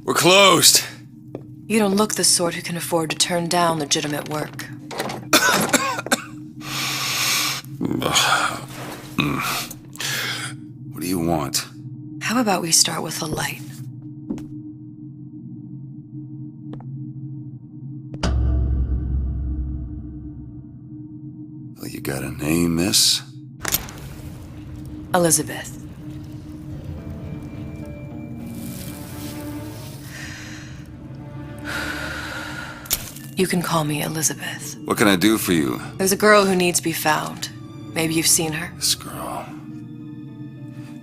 We're closed. You don't look the sort who can afford to turn down legitimate work. What do you want? How about we start with a light? Well, you got a name, miss? Elizabeth. You can call me Elizabeth. What can I do for you? There's a girl who needs to be found. Maybe you've seen her.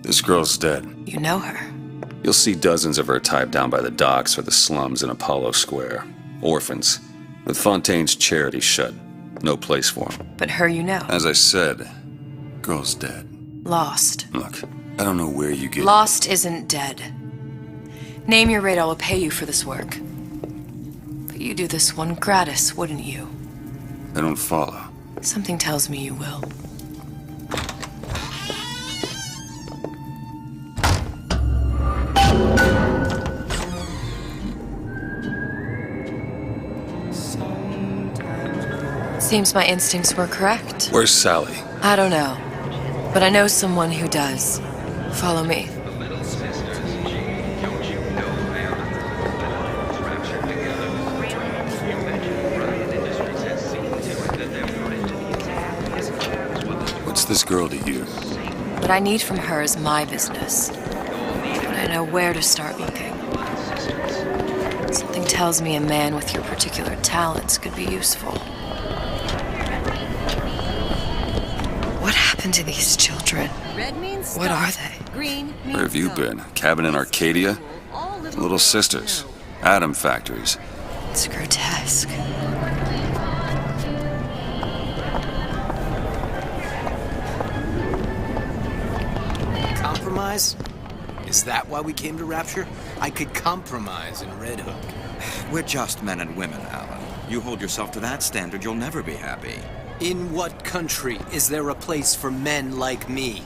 This girl's dead. You know her. You'll see dozens of her tied down by the docks or the slums in Apollo Square. Orphans. With Fontaine's charity shut. No place for them. But her you know. As I said, girl's dead. Lost. Look, I don't know where you get... Lost isn't dead. Name your rate, I will pay you for this work. But you do this one gratis, wouldn't you? I don't follow. Something tells me you will. Seems my instincts were correct. Where's Sally? I don't know. But I know someone who does. Follow me. What's this girl to you? What I need from her is my business. But I know where to start looking. Something tells me a man with your particular talents could be useful. What happened to these children? What are they? Where have you been? Cabin in Arcadia? Little sisters. Atom factories. It's grotesque. Compromise? Is that why we came to Rapture? I could compromise in Red Hook. We're just men and women, Alan. You hold yourself to that standard, you'll never be happy. In what country is there a place for men like me?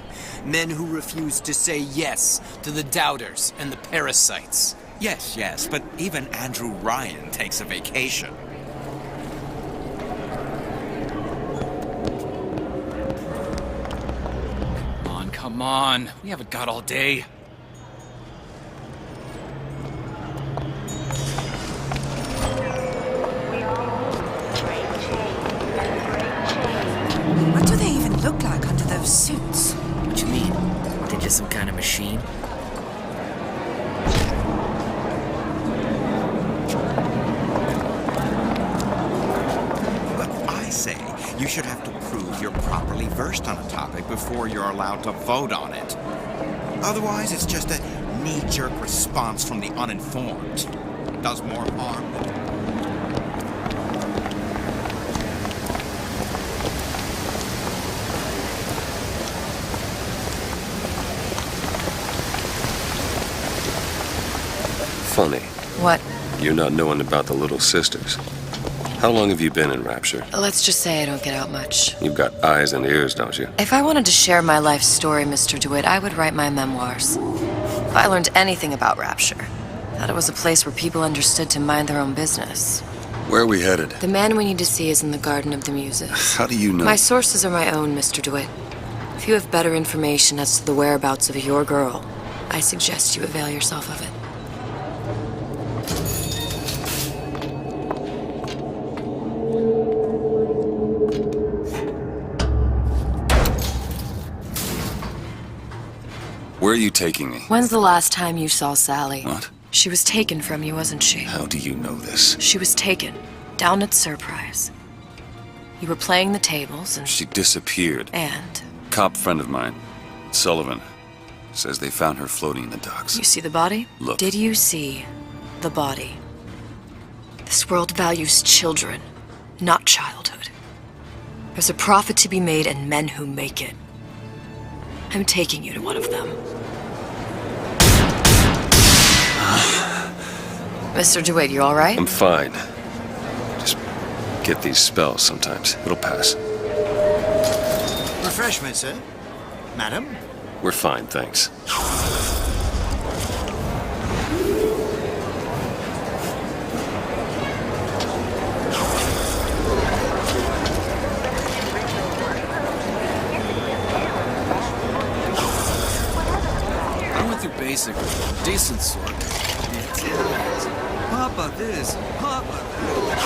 Men who refuse to say yes to the doubters and the parasites. Yes, but even Andrew Ryan takes a vacation. Come on. We haven't got all day. What do they even look like under those suits? What you mean? They just some kind of machine? Well, I say you should have to prove you're properly versed on a topic before you're allowed to vote on it. Otherwise, it's just a knee-jerk response from the uninformed. Does more harm than... Funny. What? You not knowing about the little sisters. How long have you been in Rapture? Let's just say I don't get out much. You've got eyes and ears, don't you? If I wanted to share my life story, Mr. DeWitt, I would write my memoirs. If I learned anything about Rapture, that it was a place where people understood to mind their own business. Where are we headed? The man we need to see is in the Garden of the Muses. How do you know? My sources are my own, Mr. DeWitt. If you have better information as to the whereabouts of your girl, I suggest you avail yourself of it. Where are you taking me? When's the last time you saw Sally? What? She was taken from you, wasn't she? How do you know this? She was taken, down at Surprise. You were playing the tables and... She disappeared. And? Cop friend of mine, Sullivan, says they found her floating in the docks. You see the body? Look. Did you see the body? This world values children, not childhood. There's a profit to be made and men who make it. I'm taking you to one of them. Mr. DeWitt, you all right? I'm fine. Just get these spells sometimes. It'll pass. Refreshment, sir. Madam? We're fine, thanks. I went through basic, decent sort. Papa this, Papa that.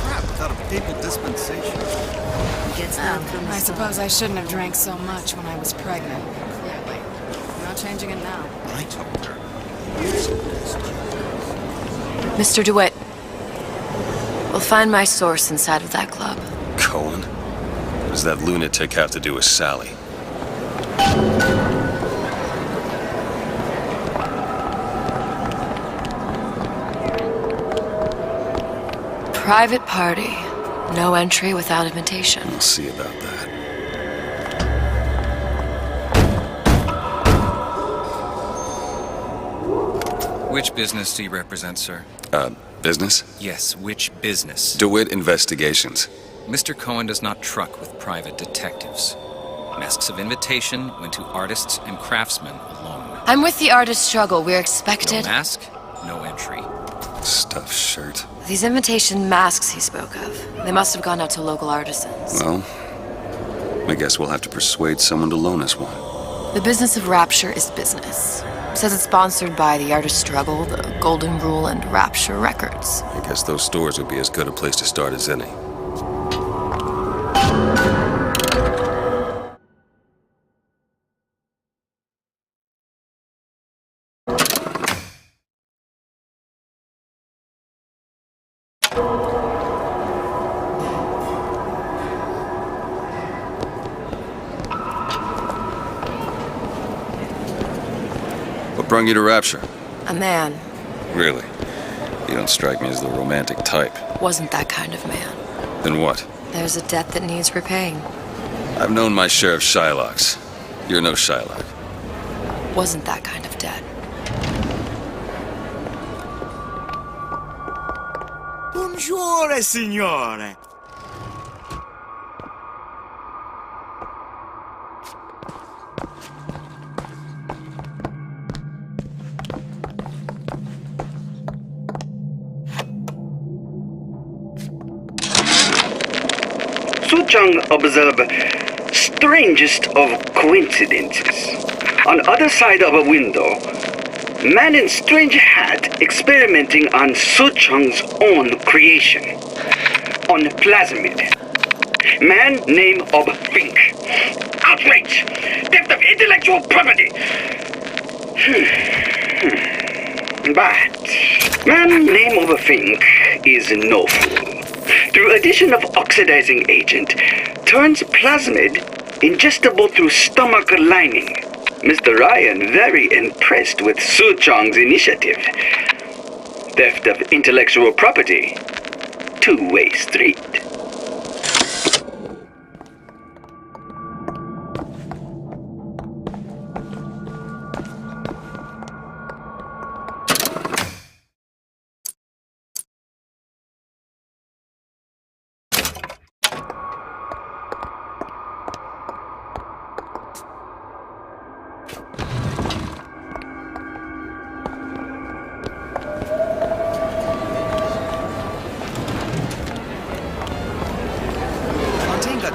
Crap without a papal dispensation. I suppose I shouldn't have drank so much when I was pregnant. Clearly. Not changing it now. I told her. Mr. DeWitt, we'll find my source inside of that club. Cohen? What does that lunatic have to do with Sally? Private party. No entry without invitation. We'll see about that. Which business do you represent, sir? Business? Yes, which business? DeWitt Investigations. Mr. Cohen does not truck with private detectives. Masks of invitation went to artists and craftsmen alone. I'm with the artist struggle. We're expected. No mask, no entry. Stuffed shirt. These invitation masks he spoke of. They must have gone out to local artisans. Well, I guess we'll have to persuade someone to loan us one. The business of Rapture is business. Says it's sponsored by the Artist Struggle, the Golden Rule, and Rapture Records. I guess those stores would be as good a place to start as any. What brought you to Rapture? A man. Really? You don't strike me as the romantic type. Wasn't that kind of man. Then what? There's a debt that needs repaying. I've known my share of Shylocks. You're no Shylock. Wasn't that kind of debt. Buongiorno, signore. Suchong observed strangest of coincidences. On other side of a window, man in strange hat experimenting on Suchong's own creation. On plasmid. Man name of Fink. Outrage! Theft of intellectual property! But man name of Fink is no fool. Through addition of oxidizing agent, turns plasmid ingestible through stomach lining. Mr. Ryan very impressed with Su Chong's initiative. Theft of intellectual property. Two-way street.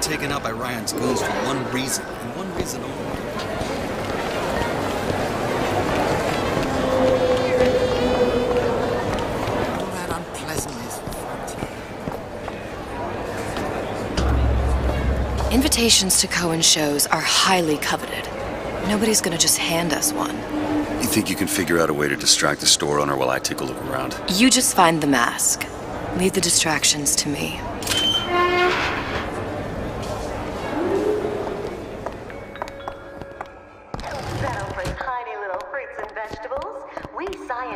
Taken out by Ryan's goons for one reason, and one reason only. All that unpleasantness. Invitations to Cohen shows are highly coveted. Nobody's gonna just hand us one. You think you can figure out a way to distract the store owner while I take a look around? You just find the mask. Leave the distractions to me.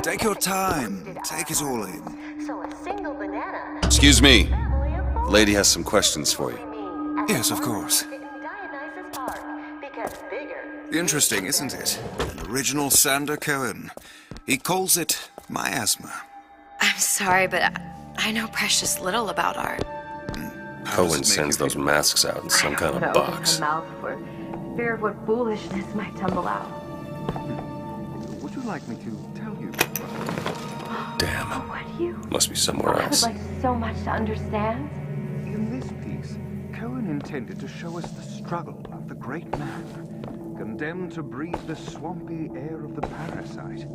Take your time. Take it all in. Excuse me. The lady has some questions for you. Yes, of course. Interesting, isn't it? An original Sander Cohen. He calls it miasma. I'm sorry, but I know precious little about art. Cohen sends those masks out in some kind of box. fear of what foolishness might tumble out. Would you like me to tell you? Damn. Would you? Must be somewhere I would else. like so much to understand. In this piece, Cohen intended to show us the struggle of the great man, condemned to breathe the swampy air of the parasite.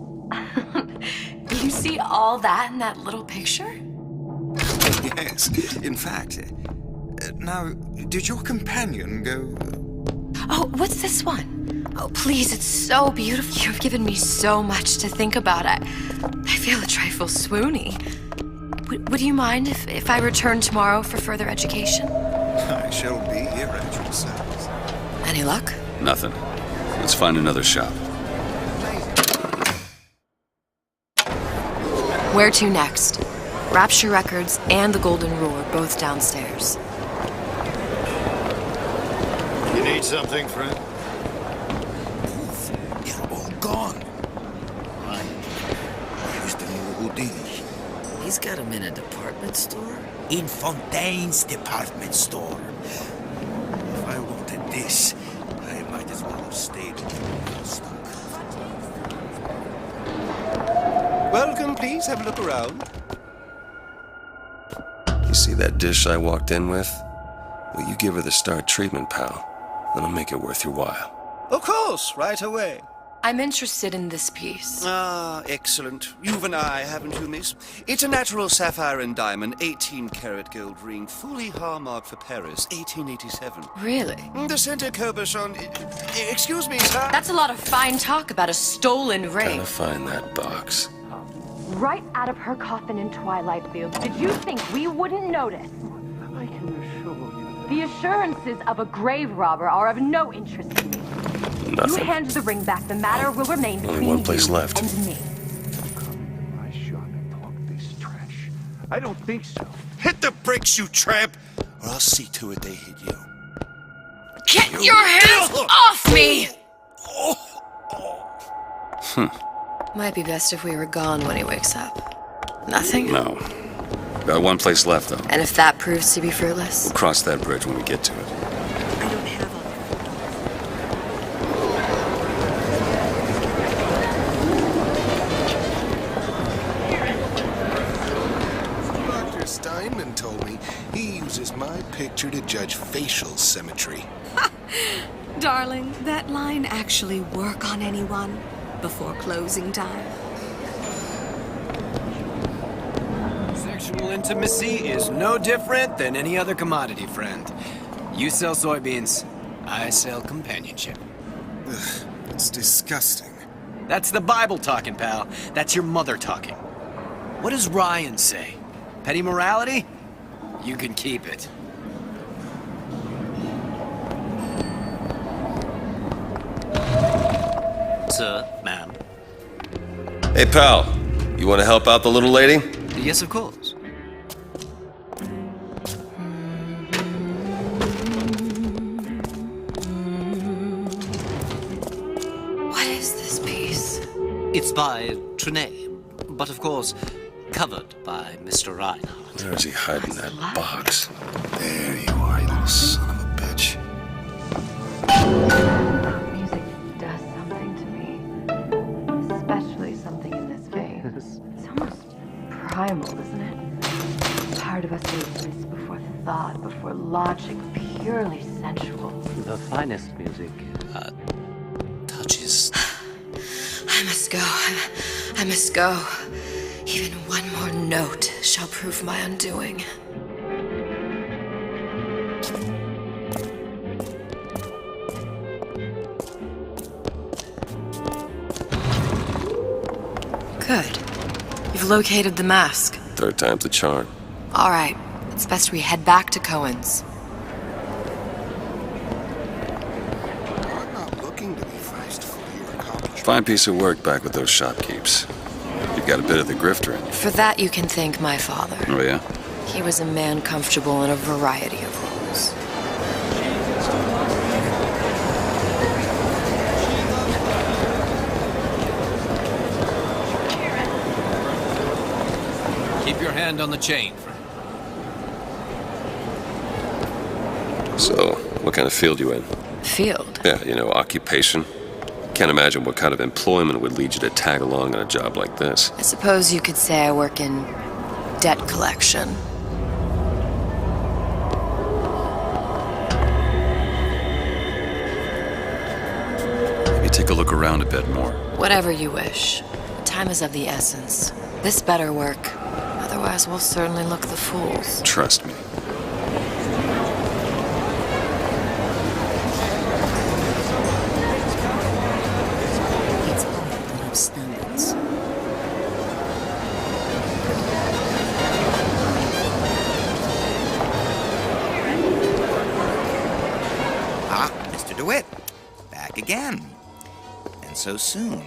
You see all that in that little picture? Yes, in fact. Now, did your companion go... Oh, what's this one? Oh, please, it's so beautiful. You've given me so much to think about. I feel a trifle swoony. Would you mind if I return tomorrow for further education? I shall be here at your service. Any luck? Nothing. Let's find another shop. Where to next? Rapture Records and the Golden Rule are both downstairs. You need something, friend? They're all gone. Where's the new Houdini? He's got him in a department store? In Fontaine's department store. If I wanted this, I might as well have stayed in Stock. Welcome, please. Have a look around. You see that dish I walked in with? Well, you give her the Star treatment, pal. Then I'll make it worth your while. Of course, right away. I'm interested in this piece. Ah, excellent. You've an eye, haven't you, miss? It's a natural sapphire and diamond, 18-karat gold ring, fully hallmarked for Paris, 1887. Really? The center cabochon... Excuse me, sir? That's a lot of fine talk about a stolen ring. Gotta find that box. Right out of her coffin in Twilight Fields. Did you think we wouldn't notice? I can assure you. The assurances of a grave robber are of no interest to me. You Nothing. hand the ring back, the matter will remain Only between one place you left. and me. Come in my shop and talk this trash. I don't think so. Hit the bricks, you tramp, or I'll see to it they hit you. Get your hands off me! Might be best if we were gone when he wakes up. Nothing? No. Got one place left, though. And if that proves to be fruitless? We'll cross that bridge when we get to it. I don't have Dr. Steinman told me he uses my picture to judge facial symmetry. Darling, that line actually work on anyone before closing time? Sexual intimacy is no different than any other commodity, friend. You sell soybeans, I sell companionship. Ugh, it's disgusting. That's the Bible talking, pal. That's your mother talking. What does Ryan say? Petty morality? You can keep it. Sir, ma'am. Hey, pal. You want to help out the little lady? Yes, of course. What is this piece? It's by Trenet, but of course, covered by Mr. Reinhardt. Where is he hiding that box? There you are, you little son of a bitch. Music does something to me. Especially something in this vein. It's almost primal, isn't it? Part of us exists before thought, before logic, purely sensual. The finest music. Touches. I must go. I must go. Even one more note shall prove my undoing. Good. You've located the mask. Third time's the charm. All right. It's best we head back to Cohen's. I'm not looking to be fast for your accomplishment. Fine piece of work back with those shopkeeps. You've got a bit of the grifter in you. For that, you can thank my father. Oh, yeah? He was a man comfortable in a variety of roles. Keep your hand on the chain, friend. So, what kind of field you in? Field? Yeah, occupation. Can't imagine what kind of employment would lead you to tag along on a job like this. I suppose you could say I work in debt collection. Maybe take a look around a bit more. Whatever you wish. Time is of the essence. This better work. Otherwise, we'll certainly look the fools. Trust me. It's all of standards. Ah, Mr. DeWitt. Back again. And so soon.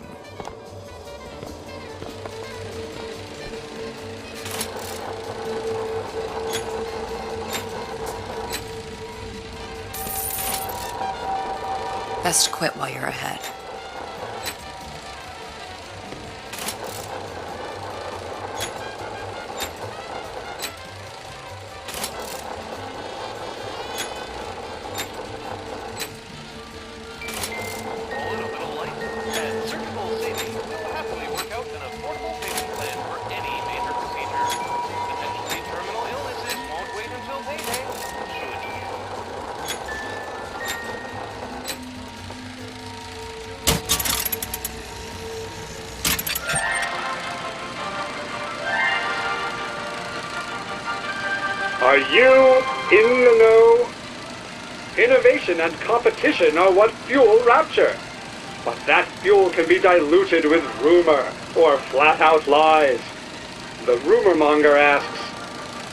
Best quit while you're ahead. Are you in the know? Innovation and competition are what fuel rapture. But that fuel can be diluted with rumor or flat-out lies. The rumor monger asks,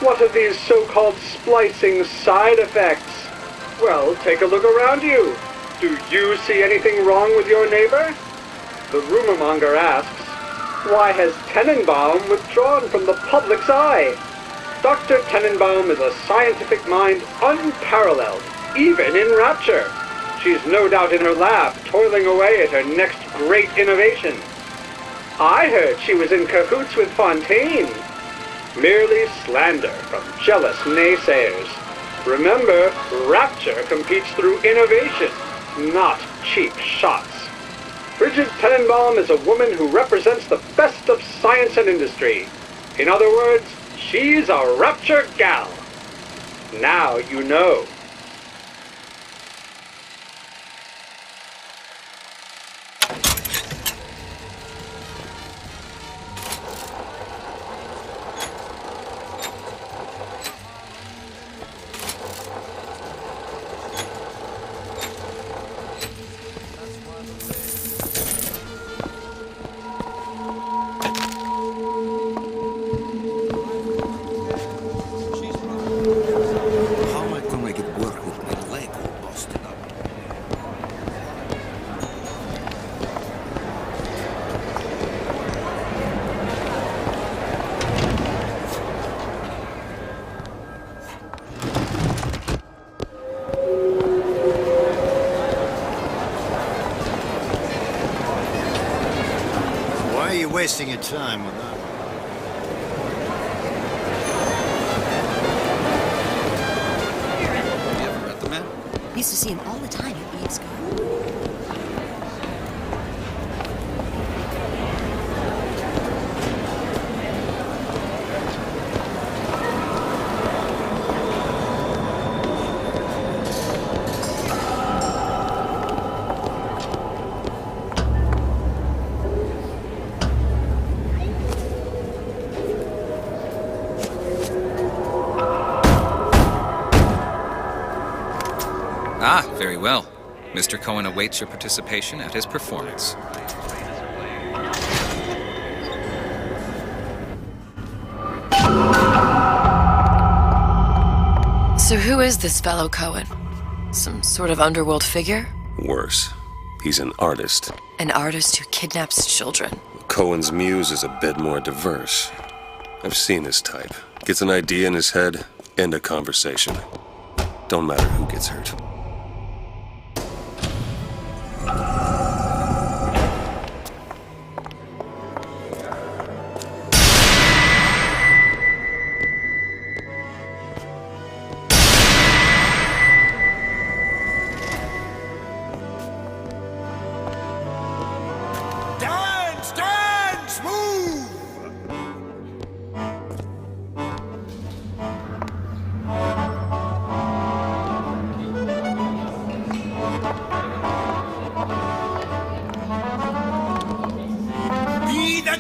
what are these so-called splicing side effects? Well, take a look around you. Do you see anything wrong with your neighbor? The rumor monger asks, why has Tenenbaum withdrawn from the public's eye? Dr. Tenenbaum is a scientific mind unparalleled, even in rapture. She's no doubt in her lab, toiling away at her next great innovation. I heard she was in cahoots with Fontaine. Merely slander from jealous naysayers. Remember, rapture competes through innovation, not cheap shots. Bridget Tenenbaum is a woman who represents the best of science and industry. In other words, she's a rapture gal. Now you know. Why are you wasting your time with that? You ever read the map? Used to see him all the time at Eve's Garden. Ah, very well. Mr. Cohen awaits your participation at his performance. So who is this fellow Cohen? Some sort of underworld figure? Worse. He's an artist. An artist who kidnaps children. Cohen's muse is a bit more diverse. I've seen this type. Gets an idea in his head, end a conversation. Don't matter who gets hurt.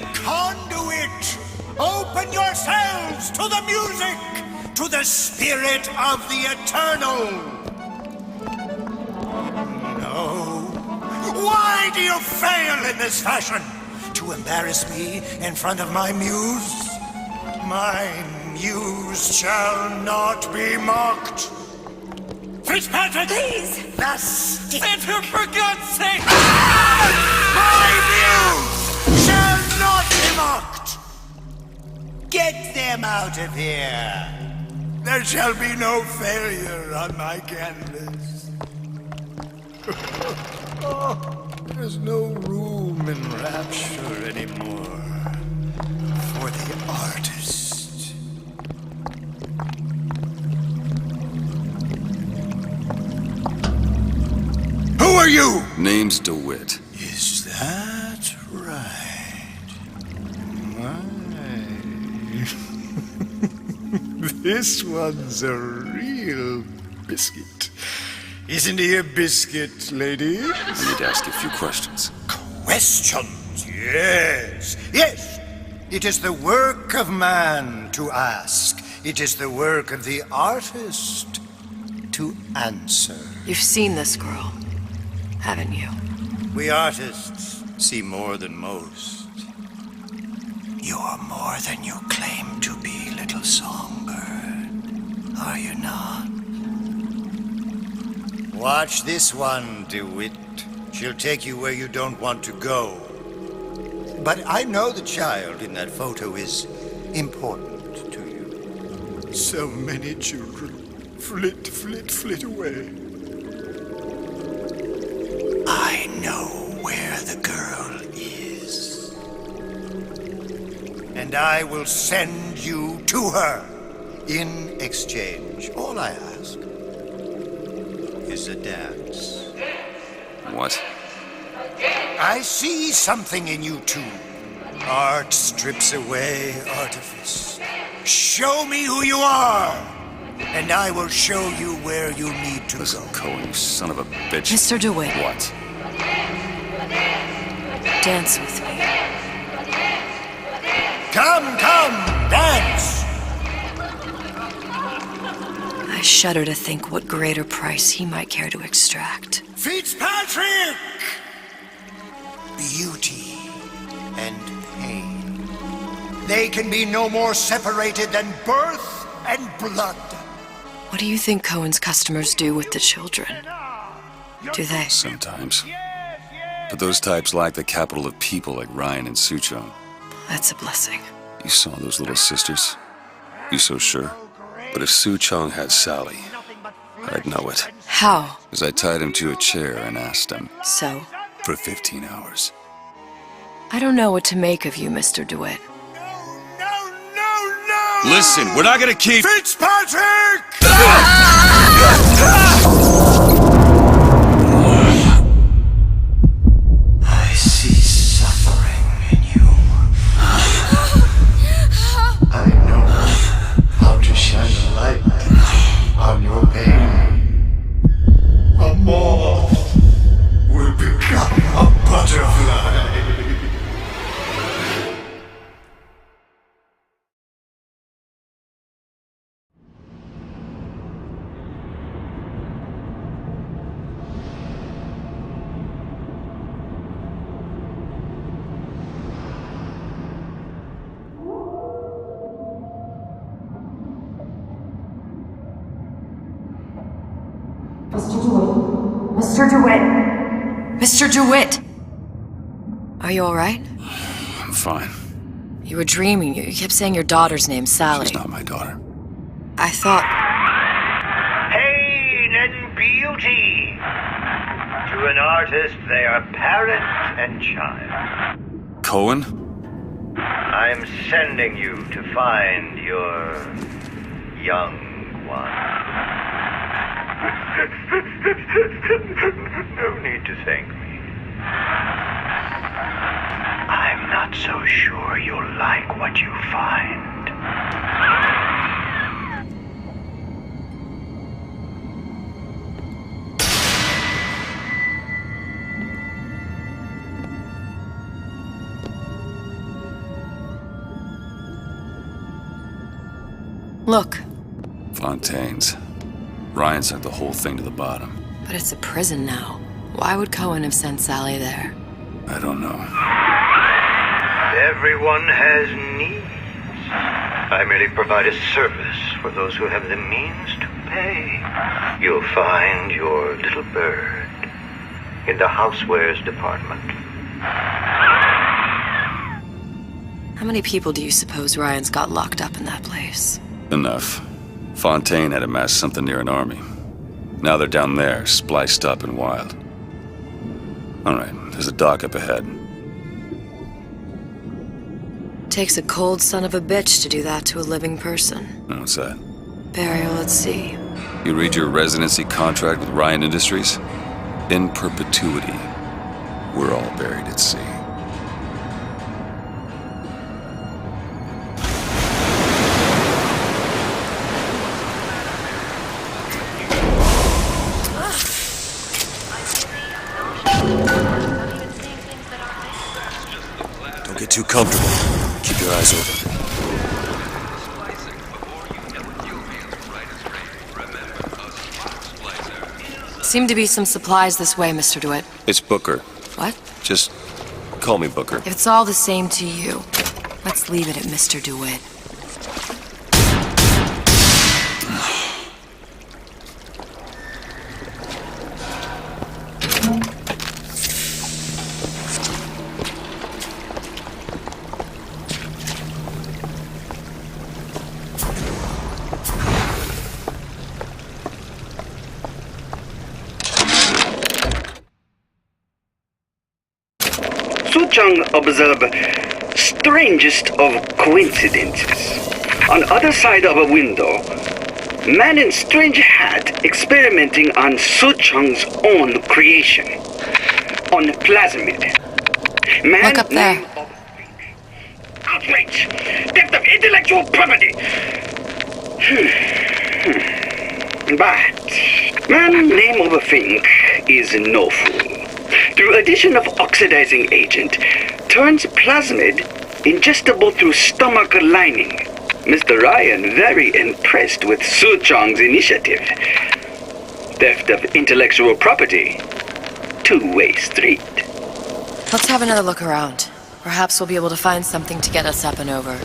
a conduit. Open yourselves to the music, to the spirit of the eternal. No. Why do you fail in this fashion? To embarrass me in front of my muse? My muse shall not be mocked. Fitzpatrick! Please! The stick! For God's sake! My muse shall not be mocked! Get them out of here! There shall be no failure on my canvas. There's no room in rapture anymore for the artist. Who are you? Name's DeWitt. Is that right? My. This one's a real biscuit. Isn't he a biscuit, lady? I need to ask you a few questions. Questions, yes. Yes, it is the work of man to ask. It is the work of the artist to answer. You've seen this girl, haven't you? We artists see more than most. You are more than you claim to be, little songbird. Are you not? Watch this one, DeWitt. She'll take you where you don't want to go. But I know the child in that photo is important to you. So many children flit, flit, flit away. I know where the girl is. And I will send you to her in exchange. All I ask is a dance. What? I see something in you two. Art strips away artifice. Show me who you are, and I will show you where you need to Listen, go. Cohen, you son of a bitch. Mr. DeWitt. What? Dance with me. Come, dance! I shudder to think what greater price he might care to extract. Fitzpatrick! Beauty and pain. They can be no more separated than birth and blood. What do you think Cohen's customers do with the children? Do they? Sometimes. But those types lack the capital of people like Ryan and Suchong. That's a blessing. You saw those little sisters? You so sure? But if Suchong had Sally, I'd know it. How? As I tied him to a chair and asked him. So? For 15 hours. I don't know what to make of you, Mr. DeWitt. No! Listen, we're not gonna keep... Fitzpatrick! I see suffering in you. I know how to shine a light on your pain. A moth will become a butterfly. Mr. DeWitt! Mr. DeWitt! Are you alright? I'm fine. You were dreaming. You kept saying your daughter's name, Sally. She's not my daughter. I thought... Pain and beauty. To an artist, they are parent and child. Cohen? I'm sending you to find your young one. No need to thank me. I'm not so sure you'll like what you find. Look. Fontaine's. Ryan sunk the whole thing to the bottom. But it's a prison now. Why would Cohen have sent Sally there? I don't know. Everyone has needs. I merely provide a service for those who have the means to pay. You'll find your little bird in the housewares department. How many people do you suppose Ryan's got locked up in that place? Enough. Fontaine had amassed something near an army. Now they're down there, spliced up and wild. Alright, there's a dock up ahead. Takes a cold son of a bitch to do that to a living person. What's that? Burial at sea. You read your residency contract with Ryan Industries? In perpetuity, we're all buried at sea. Don't get too comfortable. Keep your eyes open. Seem to be some supplies this way, Mr. DeWitt. It's Booker. What? Just call me Booker. If it's all the same to you, let's leave it at Mr. DeWitt. Suchong observed strangest of coincidences. On other side of a window, man in strange hat experimenting on Suchong's own creation. On plasmid. Man look up there. Outrage! Theft of intellectual property! But man name of a thing is no fool. Through addition of oxidizing agent, turns plasmid ingestible through stomach lining. Mr. Ryan very impressed with Suchong's initiative. Theft of intellectual property. Two-way street. Let's have another look around. Perhaps we'll be able to find something to get us up and over.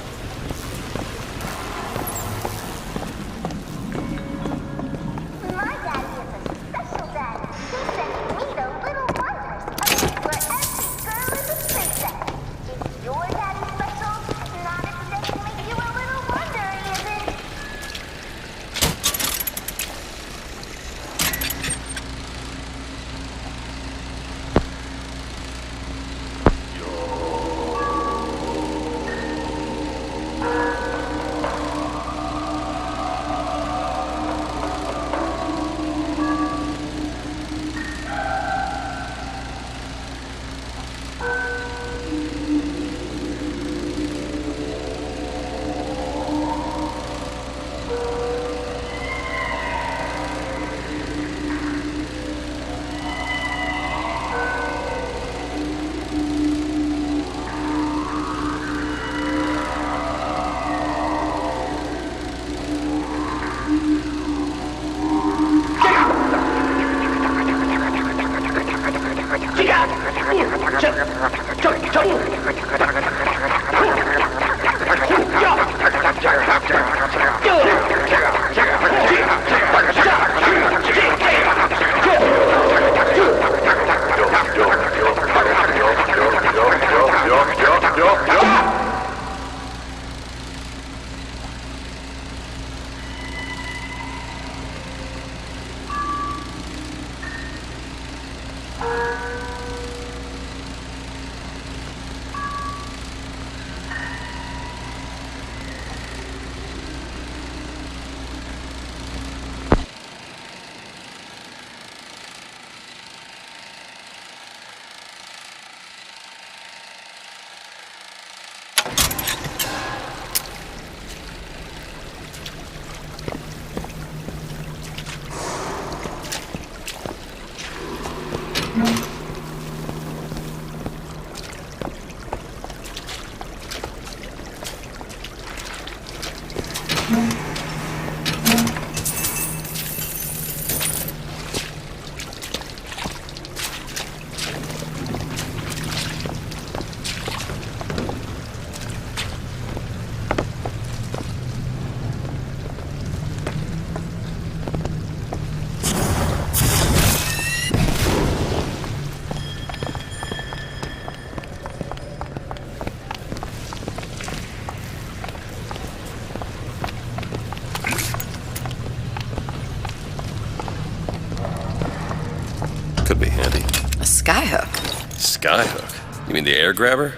Skyhook? You mean the air grabber?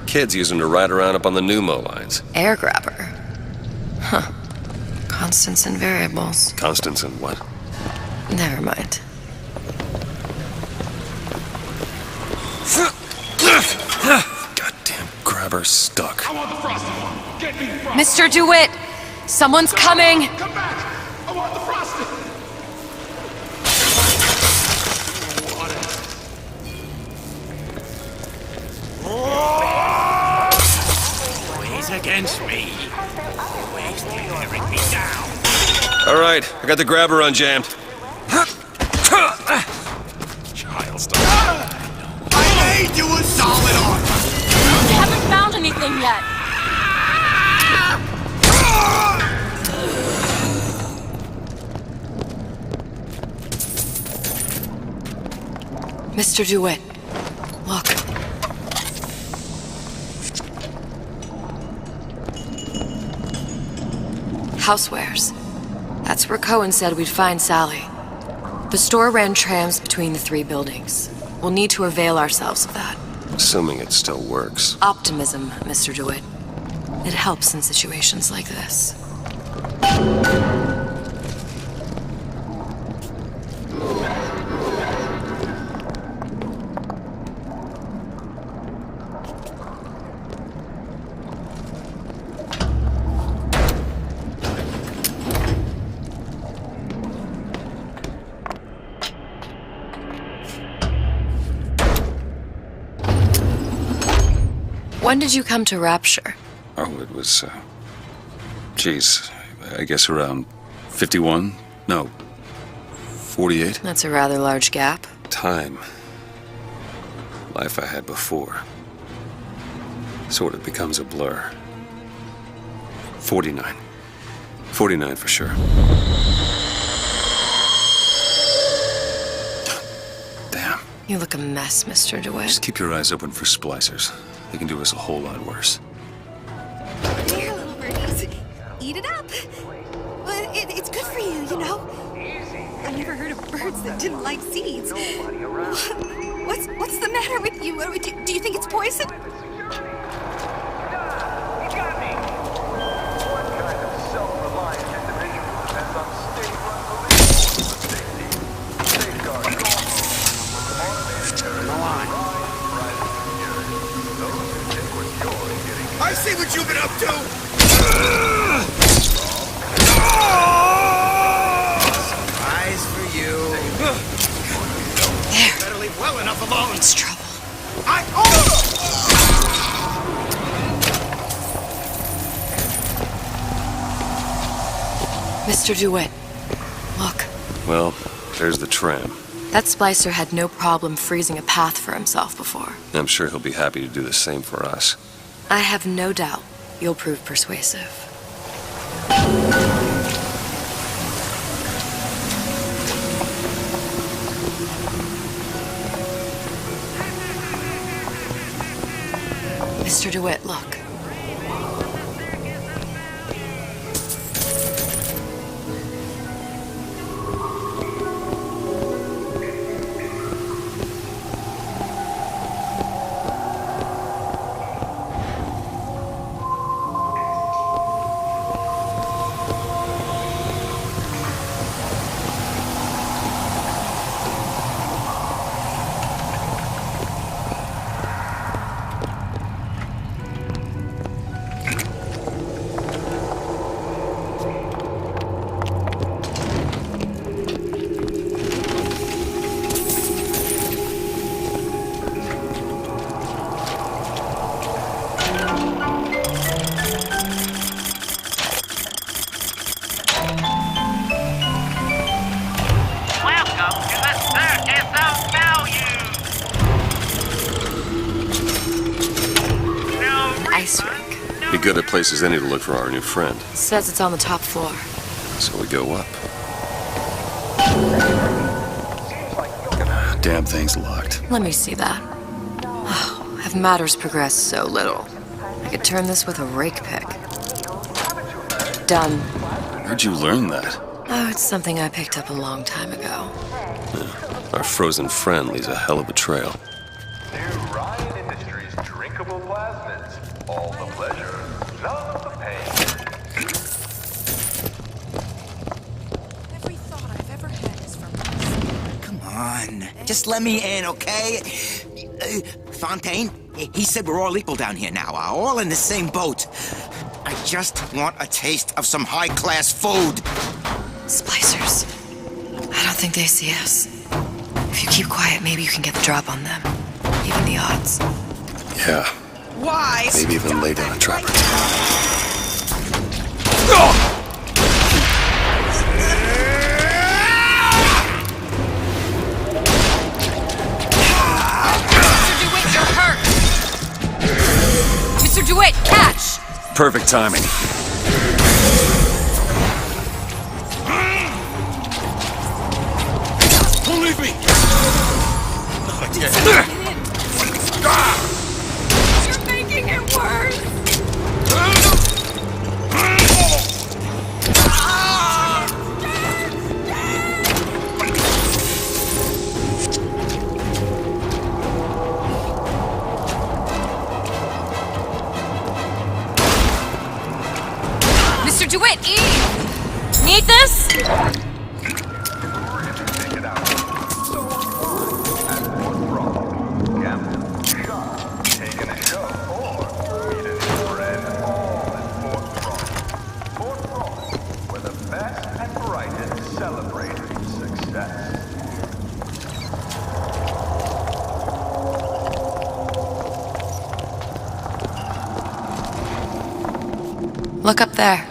Kids use them to ride around up on the pneumo lines. Air grabber? Huh. Constants and variables. Constants and what? Never mind. Goddamn grabber stuck. I want the frosted one. Get me the frosted. Mr. DeWitt! Someone's coming! Come back! I want the frosted. He's against me. He's tearing me down. All right, I got the grabber unjammed. Child stuff. I made you a solid armor. We haven't found anything yet. Mr. DeWitt, look. Housewares. That's where Cohen said we'd find Sally. The store ran trams between the 3 buildings. We'll need to avail ourselves of that. Assuming it still works. Optimism, Mr. DeWitt. It helps in situations like this. When did you come to Rapture? Oh, it was, geez, I guess around 51? No, 48? That's a rather large gap. Time. Life I had before. Sort of becomes a blur. 49. 49 for sure. Damn. You look a mess, Mr. DeWitt. Just keep your eyes open for splicers. They can do us a whole lot worse. Here, little birdies. Eat it up. Well, it's good for you, you know. I never heard of birds that didn't like seeds. What's the matter with you? Do you think it's poison? I see what you've been up to! Surprise for you. There. Better leave well enough alone. It's trouble. Mr. DeWitt, look. Well, there's the tram. That splicer had no problem freezing a path for himself before. I'm sure he'll be happy to do the same for us. I have no doubt you'll prove persuasive. Mr. DeWitt, look. Be good at places any to look for our new friend. Says it's on the top floor. So we go up. Damn thing's locked. Let me see that. Oh, have matters progressed so little? I could turn this with a rake pick. Done. Where'd you learn that? Oh, it's something I picked up a long time ago. Yeah. Our frozen friend leaves a hell of a trail. Ryan Industries drinkable plasmids. All the pleasure, none of the pain. Every thought I've ever had is from myself. Come on, just let me in, okay? Fontaine, he said we're all equal down here now, all in the same boat. I just want a taste of some high-class food. Splicers. I don't think they see us. If you keep quiet, maybe you can get the drop on them. Even the odds. Yeah. Why? Maybe even lay down a trap. Mr. DeWitt, catch! Perfect timing. Don't leave me! You're making it worse! Mr. DeWitt, Eve! Need this? Look up there.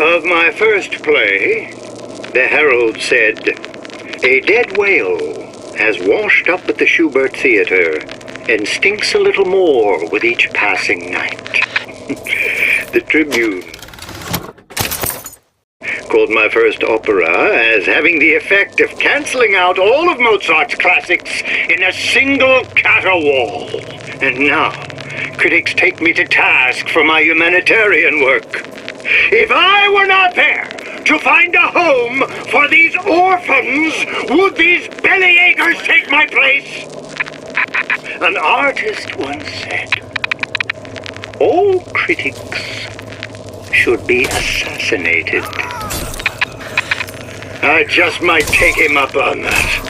Of my first play, the Herald said, "A dead whale has washed up at the Schubert Theater and stinks a little more with each passing night." The Tribune called my first opera as having the effect of cancelling out all of Mozart's classics in a single caterwaul. And now, critics take me to task for my humanitarian work. If I were not there to find a home for these orphans, would these bellyachers take my place? An artist once said, "All critics should be assassinated." I just might take him up on that.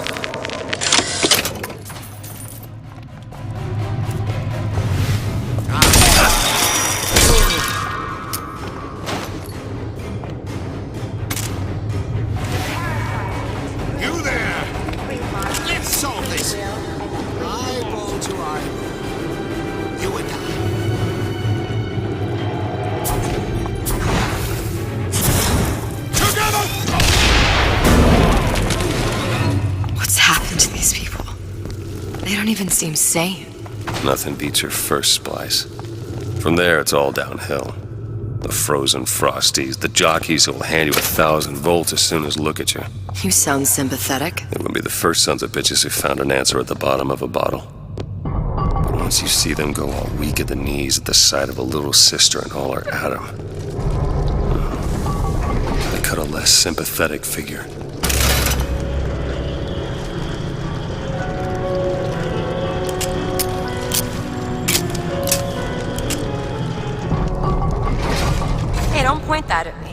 seems sane. Nothing beats your first splice. From there, it's all downhill. The frozen frosties, the jockeys who will hand you 1,000 volts as soon as look at you. You sound sympathetic. They wouldn't be the first sons of bitches who found an answer at the bottom of a bottle. But once you see them go all weak at the knees at the sight of a little sister and all her Adam, they cut a less sympathetic figure. Hey, don't point that at me.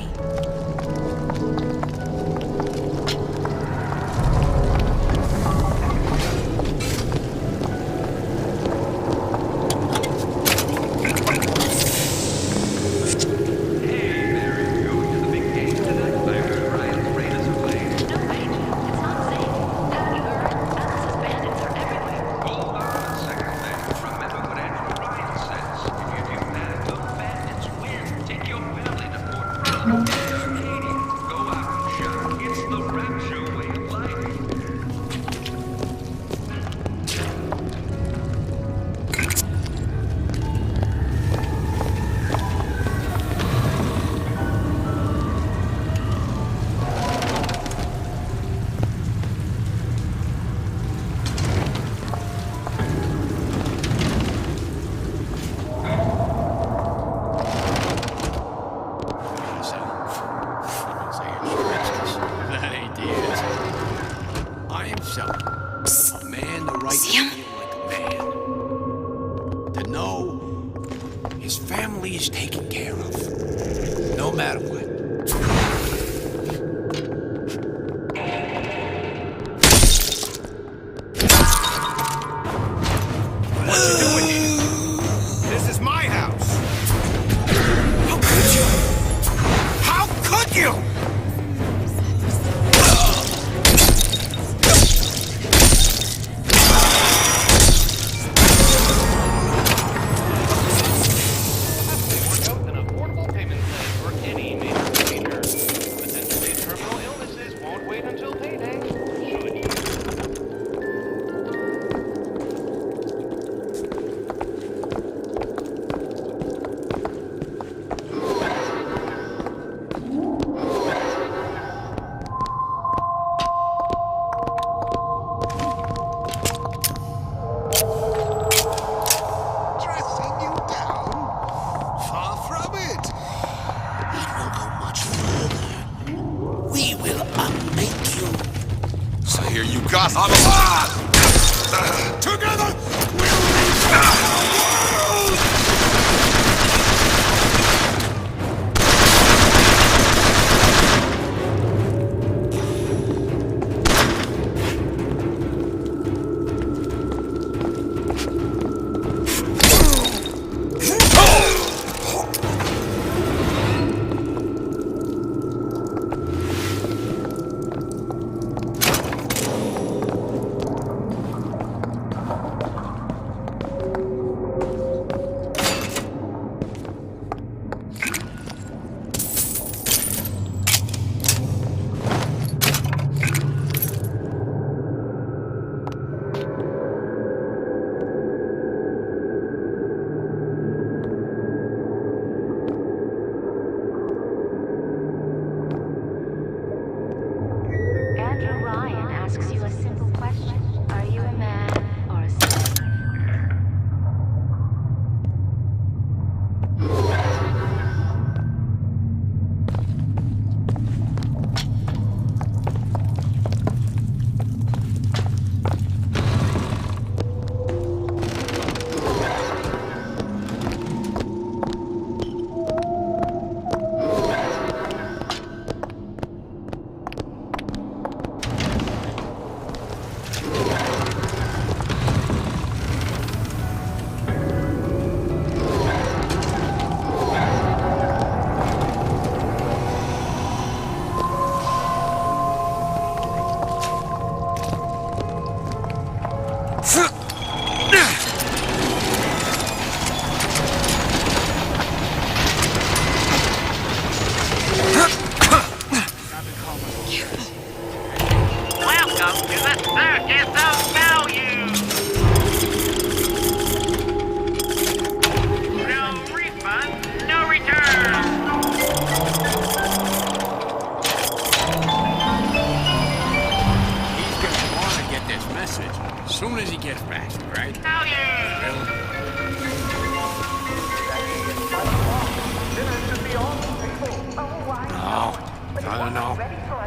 No.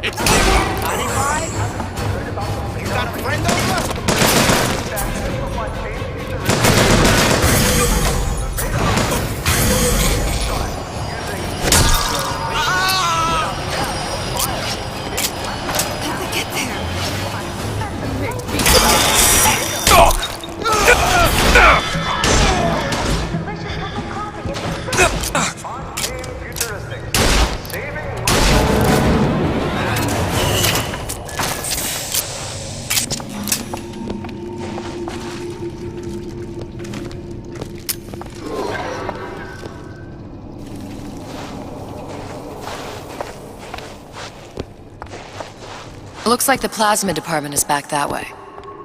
It's... You got a friend over? Looks like the plasmid department is back that way.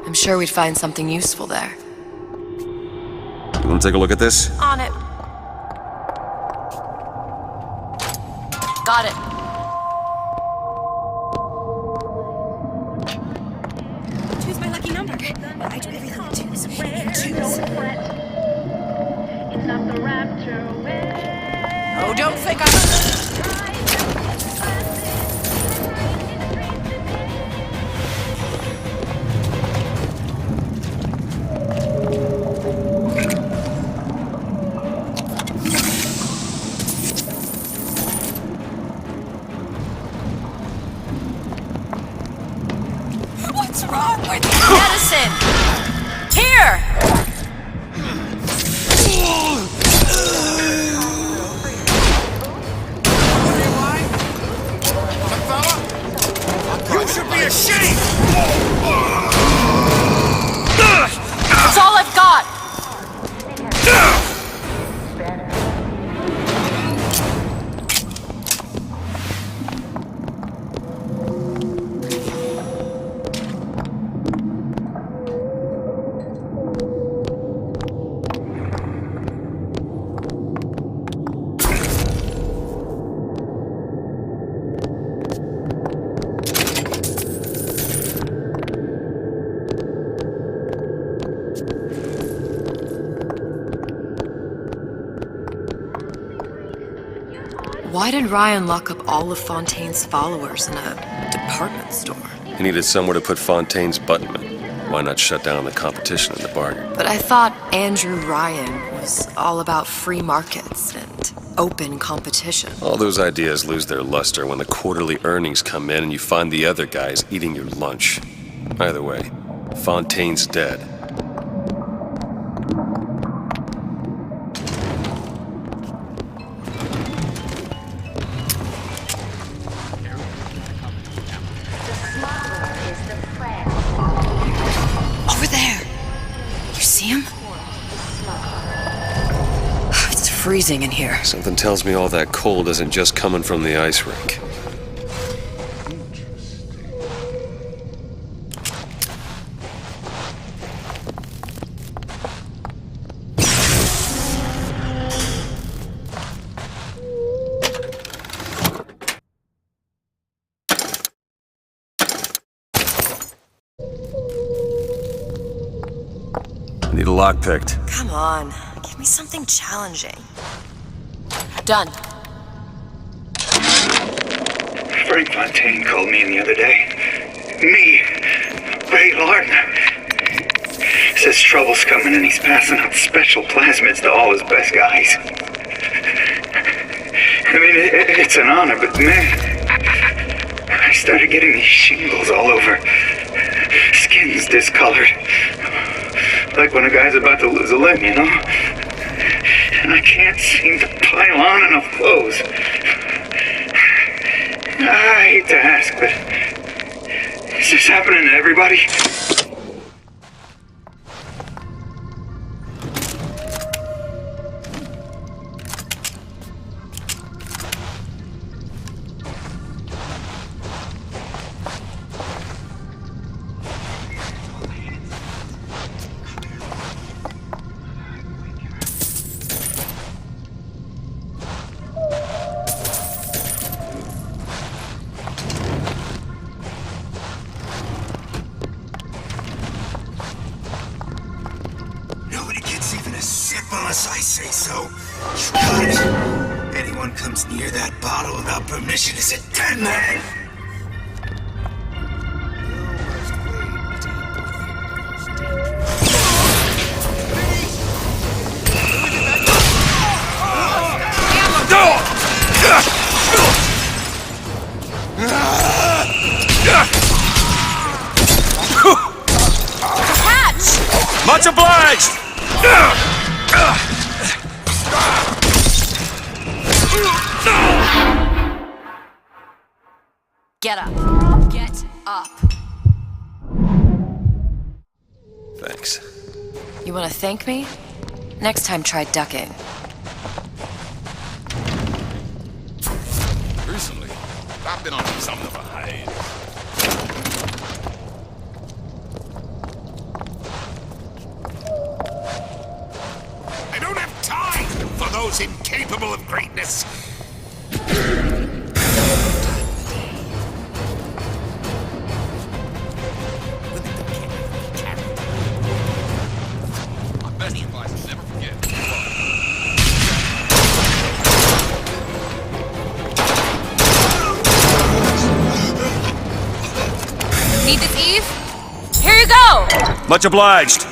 I'm sure we'd find something useful there. You want to take a look at this? On it. Got it. Choose my lucky number. I do everything in twos. In twos. Oh, don't think I'm... What's wrong with you? Medicine! Here! You should be ashamed! That's all I've got! Why did Ryan lock up all of Fontaine's followers in a department store? He needed somewhere to put Fontaine's buttonman. Why not shut down the competition in the bargain? But I thought Andrew Ryan was all about free markets and open competition. All those ideas lose their luster when the quarterly earnings come in and you find the other guys eating your lunch. Either way, Fontaine's dead. Over there! You see him? It's freezing in here. Something tells me all that cold isn't just coming from the ice rink. Need a lock picked. Come on, give me something challenging. Done. Frank Fontaine called me in the other day. Me, Ray Lardner. Says trouble's coming and he's passing out special plasmids to all his best guys. I mean, it's an honor, but man, I started getting these shingles all over. Skin's discolored. Like when a guy's about to lose a limb, you know? And I can't seem to pile on enough clothes. I hate to ask, but is this happening to everybody? Anyone comes near that bottle without permission is a dead man! Catch! Much obliged! Get up. Get up. Thanks. You want to thank me? Next time, try ducking. Recently, I've been on something of a hiatus. I don't have time for those incapable of greatness. My best advice is never forget. Need this, Eve? Here you go! Much obliged.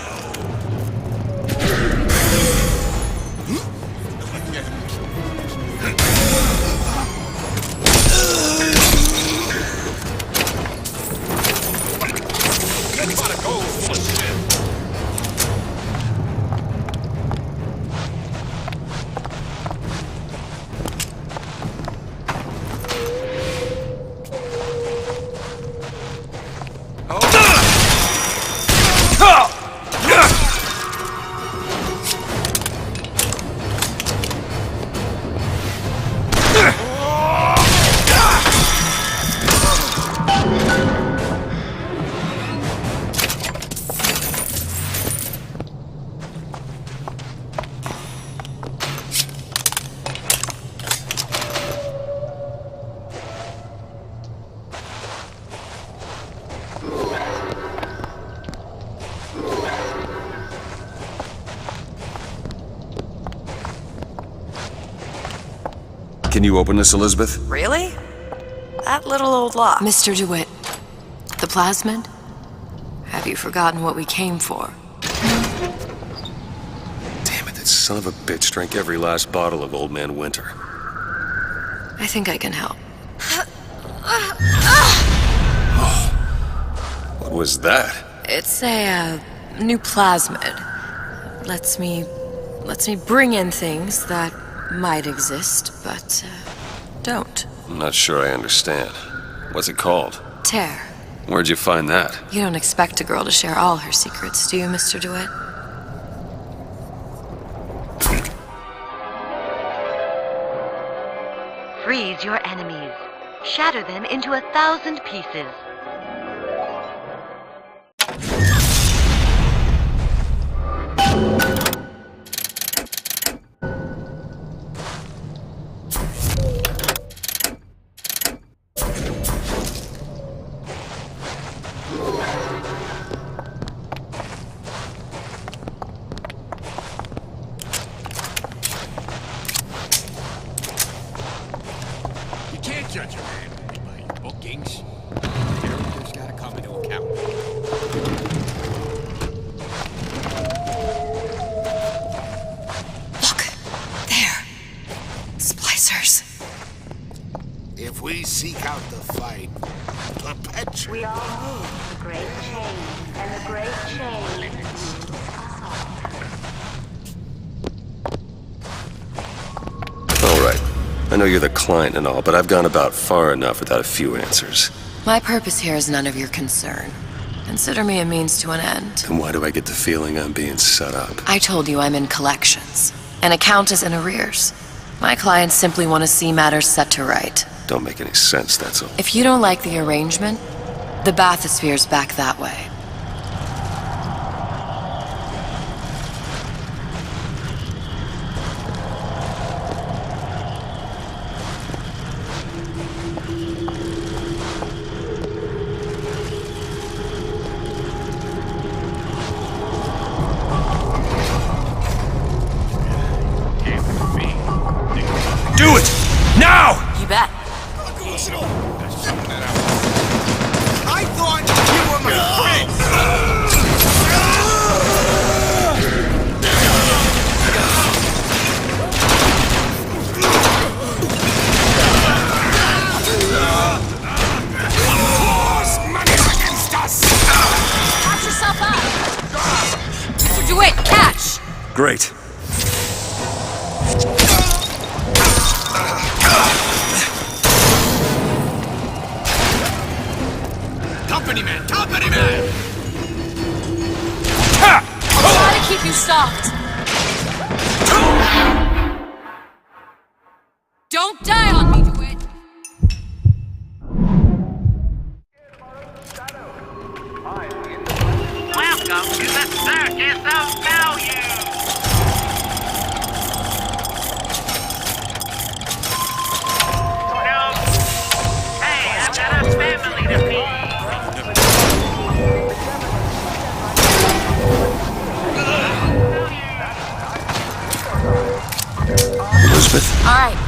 Can you open this, Elizabeth? Really? That little old lock. Mr. DeWitt, the plasmid? Have you forgotten what we came for? Damn it, that son of a bitch drank every last bottle of Old Man Winter. I think I can help. What was that? It's a new plasmid. Lets me bring in things that might exist, but don't. I'm not sure I understand. What's it called? Tear. Where'd you find that? You don't expect a girl to share all her secrets, do you, Mr. DeWitt? Freeze your enemies. Shatter them into 1,000 pieces. Judge a man only by your bookings. Character's gotta come into account. Look! There! Splicers. If we seek out the fight, perpetually. We all move the great chain, and the great chain leads us all. All right. I know you're the client and all, but I've gone about far enough without a few answers. My purpose here is none of your concern. Consider me a means to an end. Then why do I get the feeling I'm being set up? I told you I'm in collections. An account is in arrears. My clients simply want to see matters set to right. Don't make any sense, that's all. If you don't like the arrangement, the bathysphere's back that way. Do it! Great. Company man! Company man! Try to keep you soft. Don't die on me, DeWitt. Welcome to the Circus of Value! No. Hey, I've got a family to feed! Elizabeth? All right.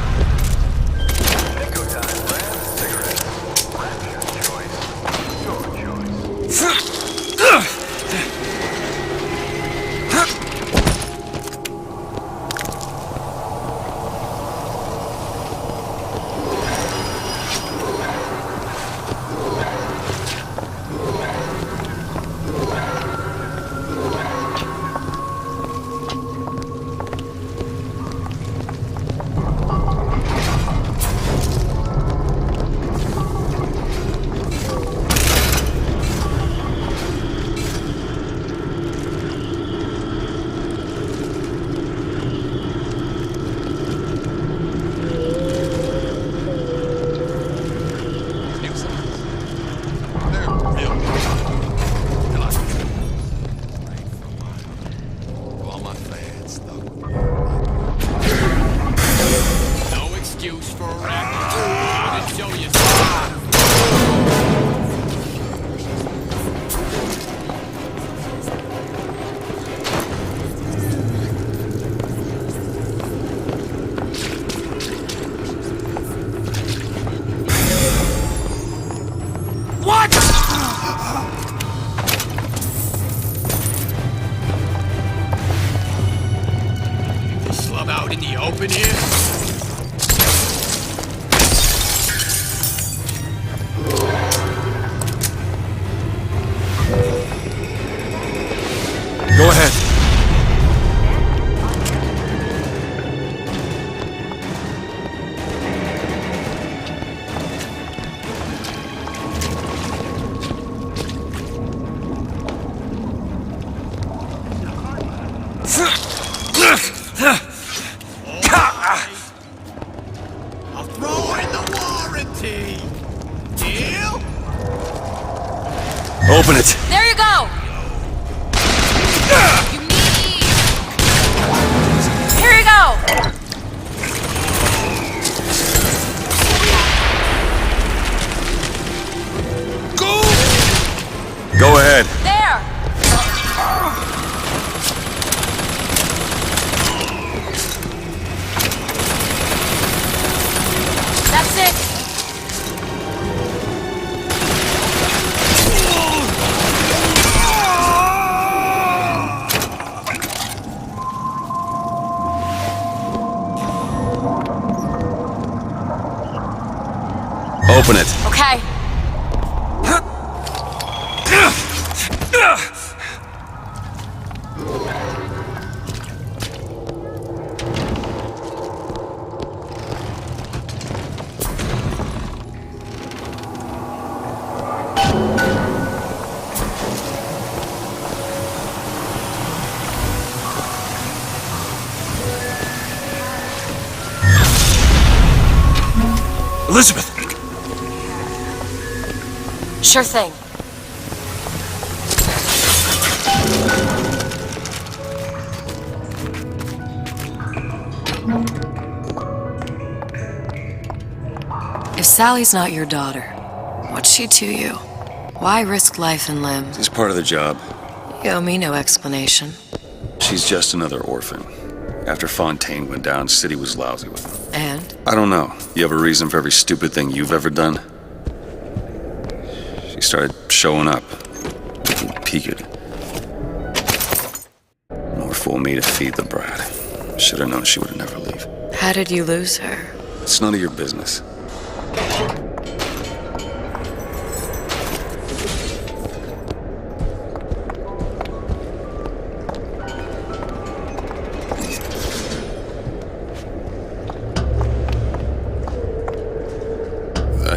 Out in the open here? Go ahead. I'll throw in the warranty. Deal? Open it. There you go. You need. Here you go. Go ahead. There. That's it. Open it. Okay. Elizabeth! Sure thing. If Sally's not your daughter, what's she to you? Why risk life and limb? It's part of the job. You owe me no explanation. She's just another orphan. After Fontaine went down, City was lousy with her. And? I don't know. You have a reason for every stupid thing you've ever done? She started showing up. Looking peaked. More fool me to feed the brat. Should have known she would never leave. How did you lose her? It's none of your business.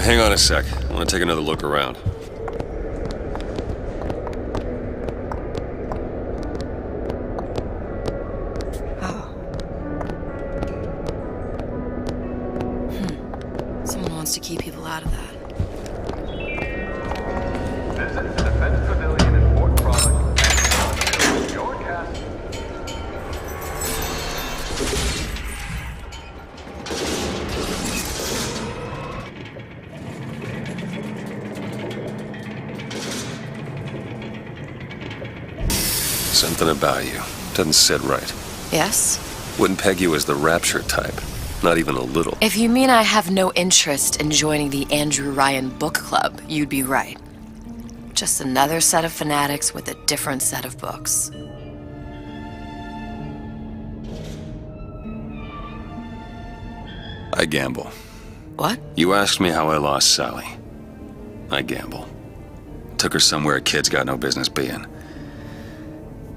Hang on a sec. I want to take another look around. Someone wants to keep people out of that. Visit the Defense Pavilion in Fort Product and your cast. Something about you. Doesn't sit right. Yes? Wouldn't peg you as the Rapture type. Not even a little. If you mean I have no interest in joining the Andrew Ryan Book Club, you'd be right. Just another set of fanatics with a different set of books. I gamble. What? You asked me how I lost Sally. I gamble. Took her somewhere a kid's got no business being.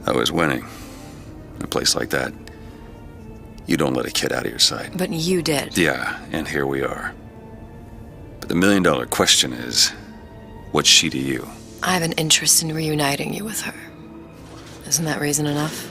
I was winning. In a place like that, you don't let a kid out of your sight. But you did. Yeah, and here we are. But the million-dollar question is, what's she to you? I have an interest in reuniting you with her. Isn't that reason enough?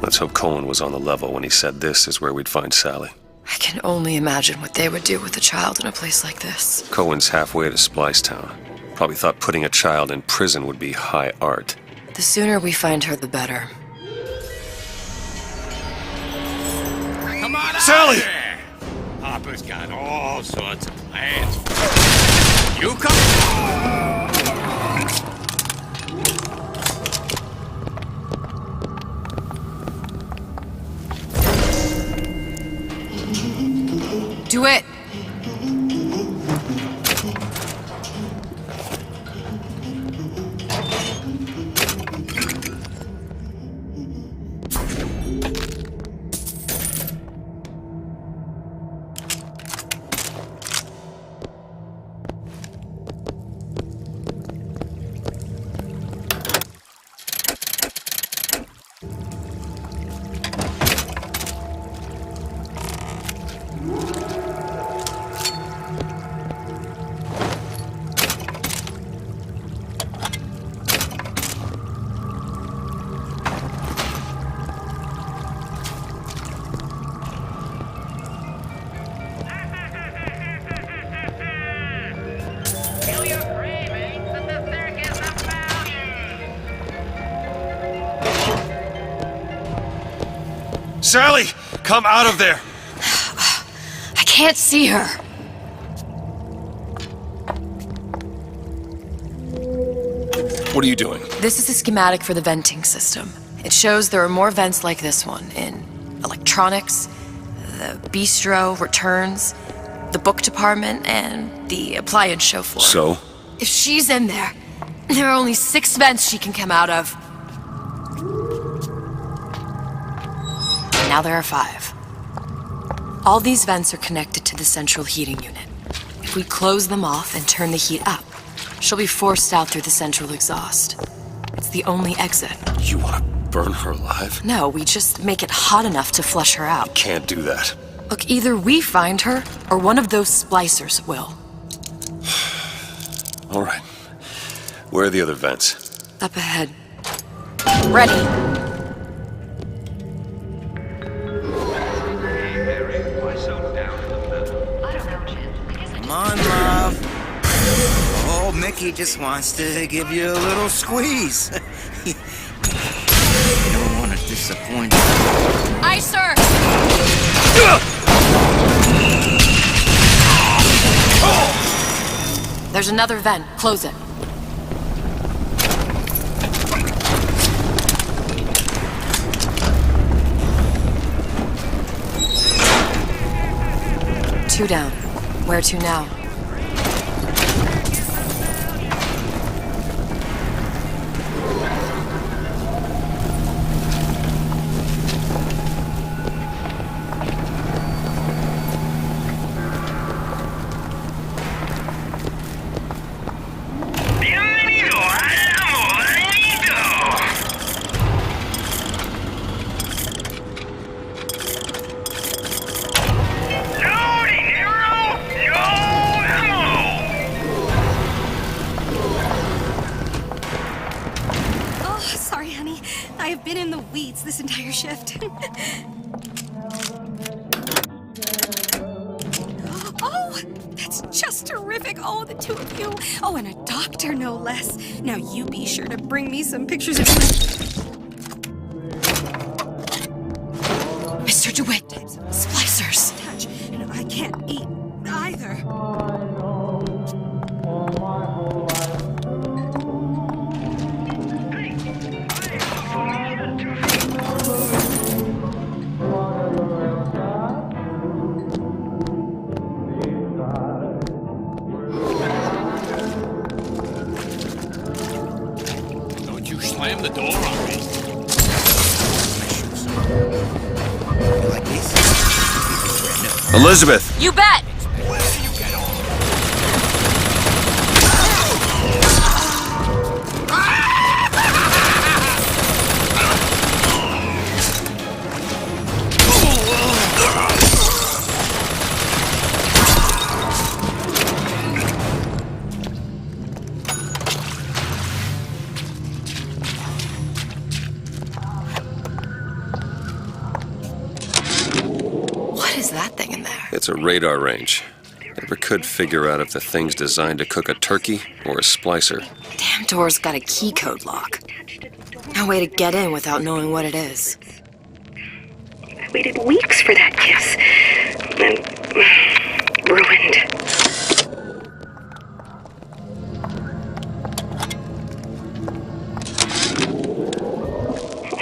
Let's hope Cohen was on the level when he said this is where we'd find Sally. I can only imagine what they would do with a child in a place like this. Cohen's halfway to Splicetown. Probably thought putting a child in prison would be high art. The sooner we find her, the better. Come on out Sally! there! Papa's got all sorts of plans. You come... Do it! Sally! Come out of there! I can't see her. What are you doing? This is a schematic for the venting system. It shows there are more vents like this one in electronics, the bistro, returns, the book department, and the appliance show floor. So? If she's in there, there are only 6 vents she can come out of. Now there are 5. All these vents are connected to the central heating unit. If we close them off and turn the heat up, she'll be forced out through the central exhaust. It's the only exit. You want to burn her alive? No, we just make it hot enough to flush her out. Can't do that. Look, either we find her, or one of those splicers will. All right. Where are the other vents? Up ahead. Ready. Come on, love. Oh, Mickey just wants to give you a little squeeze. You don't want to disappoint her. Aye, sir! There's another vent. Close it. Two down. Where to now? I have been in the weeds this entire shift. Oh, that's just terrific. Oh, the two of you. Oh, and a doctor, no less. Now, you be sure to bring me some pictures of you. Mr. DeWitt, splicers. Touch, and I can't eat either. Don't you slam the door on me. Like this? Elizabeth! You bet! What is that thing in there? It's a radar range. Never could figure out if the thing's designed to cook a turkey or a splicer. Damn door's got a key code lock. No way to get in without knowing what it is. I waited weeks for that kiss. And ruined.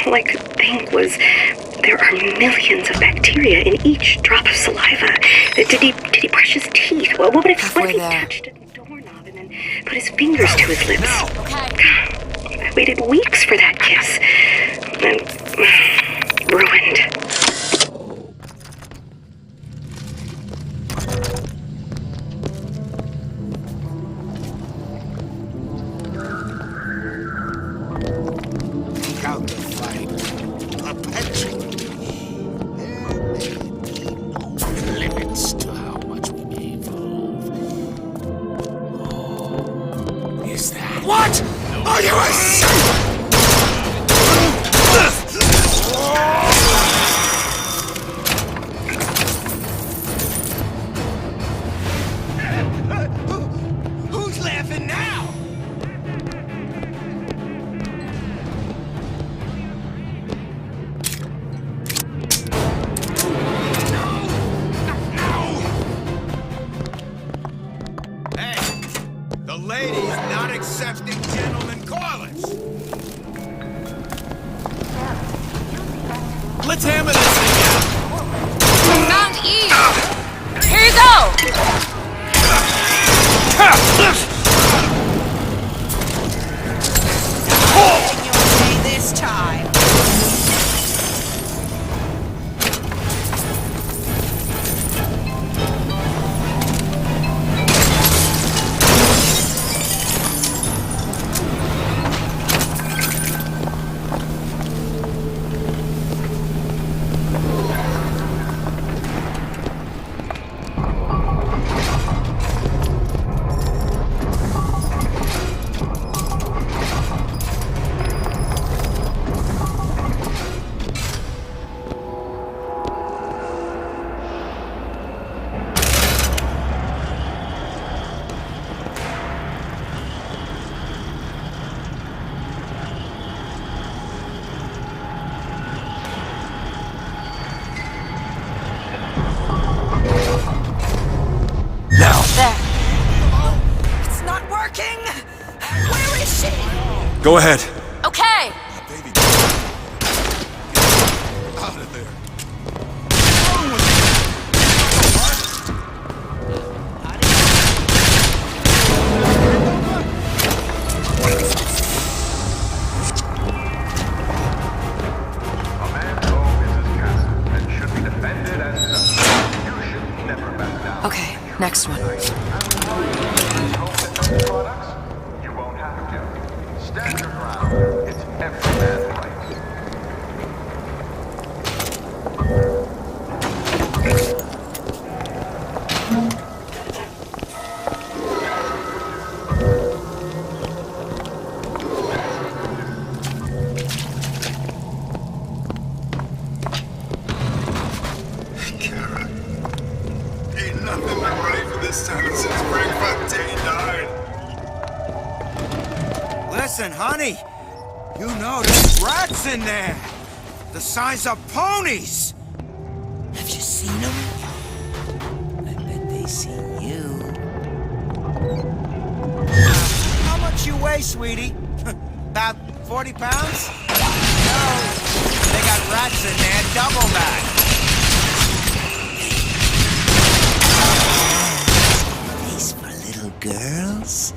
All I could think was there are millions of bacteria in each drop of saliva. Did he brush his teeth? What if he touched a doorknob and then put his fingers to his lips? I waited weeks for that kiss. And ruined. Counterfeit. Perpetually. There may be no limits to how much we may evolve. Oh, is that... What? Are you a... Who's laughing now? Hey, the lady's not accepting gentlemen callers. Let's hammer this thing out. Mount E! Here you go! This time. It's not working. Where is she? Go ahead. Okay. Out of there. A man's home is his castle and should be defended as such. You should never back down. Okay, next one. Products? You won't have to. Stand your ground. It's every man's right. Hey! You know there's rats in there! The size of ponies! Have you seen them? I bet they see you. How much you weigh, sweetie? About 40 pounds? No, they got rats in there, double that. These for little girls?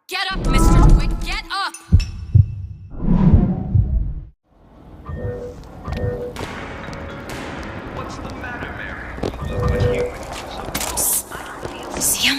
Get up, Mr. Quick, get up! What's the matter, Mary? You look human. See him?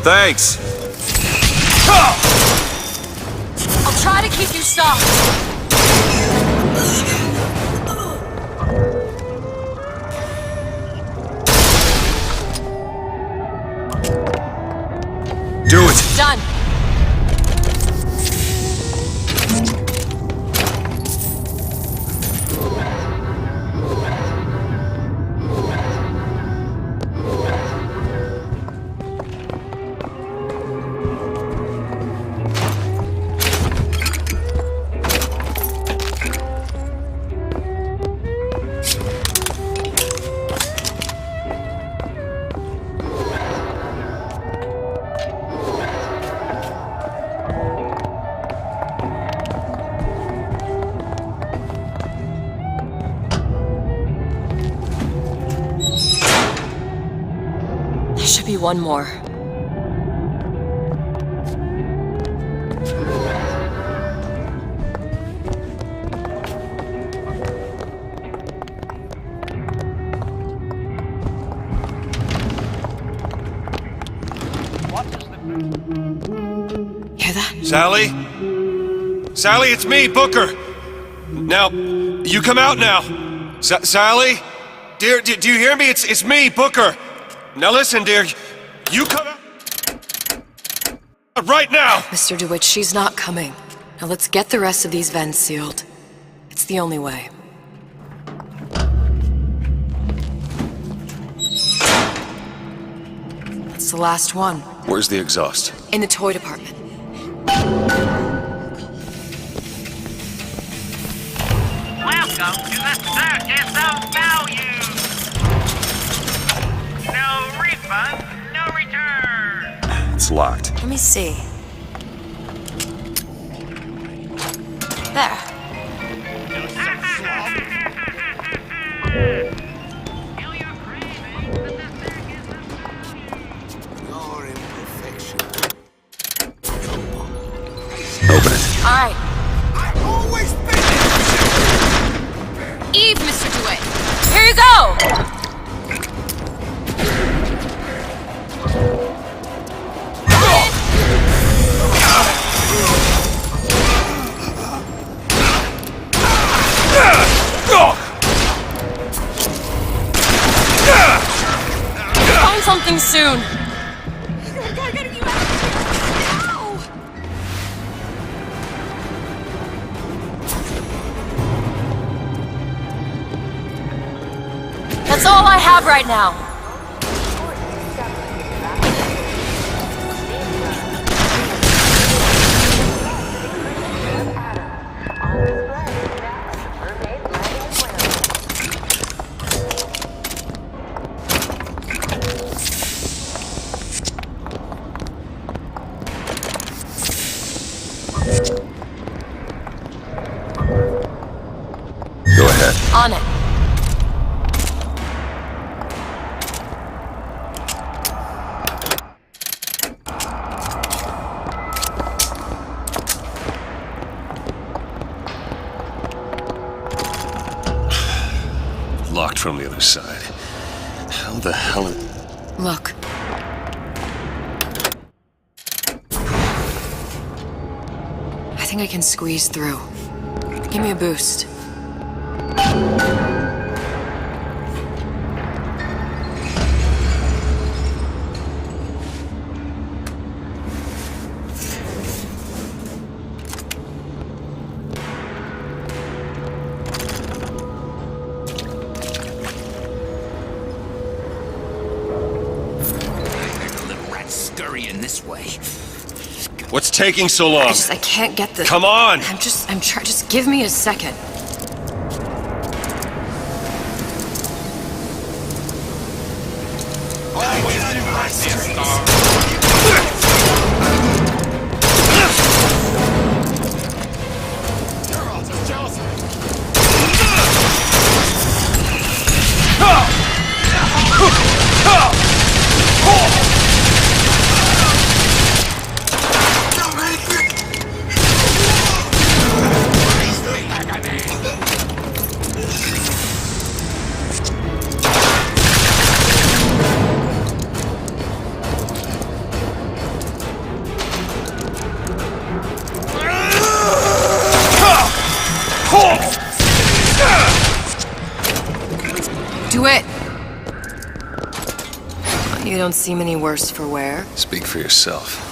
Thanks. I'll try to keep you soft. Do it. Done. Should be one more. Hear that? Sally? Sally, it's me, Booker. Now, you come out now. Sally? Dear, do you hear me? It's me, Booker. Now listen, dear. You come out right now! Mr. DeWitt, she's not coming. Now let's get the rest of these vents sealed. It's the only way. That's the last one. Where's the exhaust? In the toy department. Welcome to the Circus of Value! No refund, no return! It's locked. Let me see. There. Your imperfection. Open it. All right. I've always been Eve, Mr. DeWitt. Here you go! Find something soon. That's all I have right now. Go ahead. On it. locked from the other side. How the hell... Look. I think I can squeeze through. Give me a boost. What's taking so long? I can't get this. Come on! I'm trying. Just give me a second. Do it! You don't seem any worse for wear. Speak for yourself.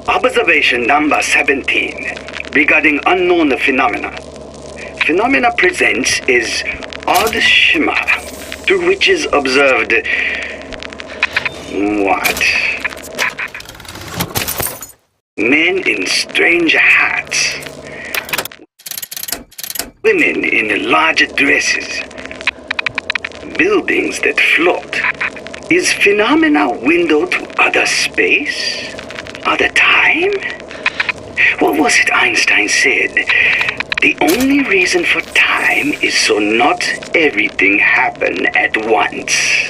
Observation number 17 regarding unknown phenomena. Phenomena presents is odd shimmer through which is observed what? Men in strange hats. Women in large dresses. Buildings that float. Is phenomena window to other space? Other time? What was it Einstein said? The only reason for time is so not everything happen at once.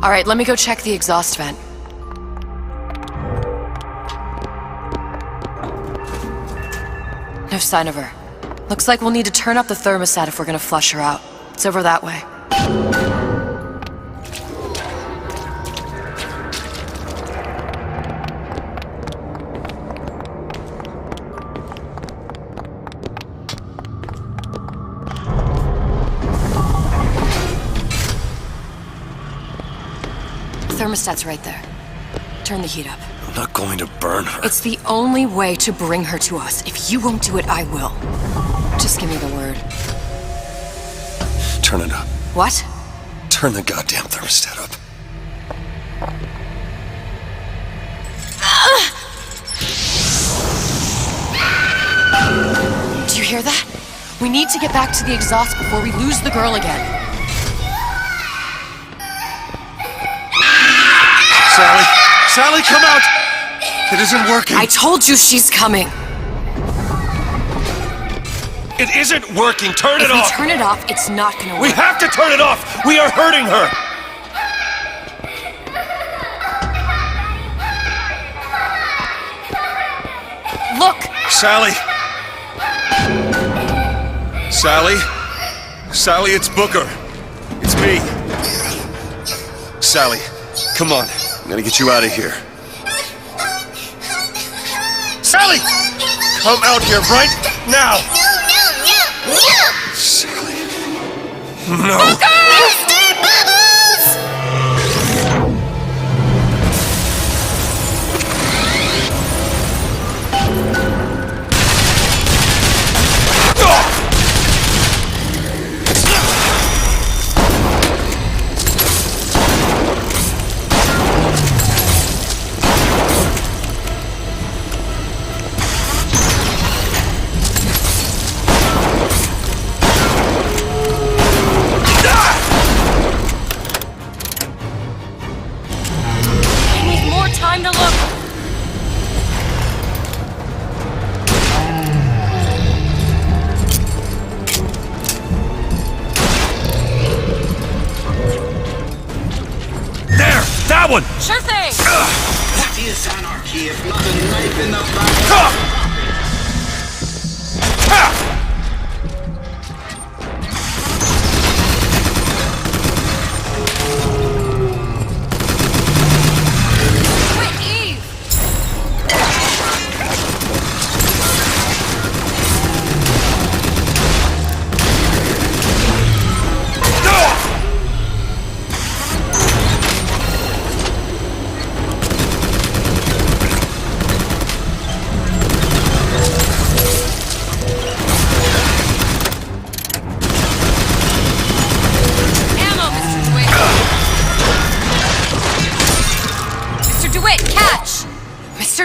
All right, let me go check the exhaust vent. No sign of her. Looks like we'll need to turn up the thermostat if we're gonna flush her out. It's over that way. Thermostat's right there. Turn the heat up. I'm not going to burn her. It's the only way to bring her to us. If you won't do it, I will. Just give me the word. Turn it up. What? Turn the goddamn thermostat up. Do you hear that? We need to get back to the exhaust before we lose the girl again. Sally! Sally, come out! It isn't working. I told you she's coming. It isn't working. Turn it off. If we turn it off, it's not gonna work. We have to turn it off. We are hurting her. Look. Sally. Sally. Sally, it's Booker. It's me. Sally, come on. I'm gonna get you out of here. Sally! Come out here right now! Sally. No! Mr. Bubbles! Time to look. There! That one! Sure thing! What is anarchy if not a knife in the back?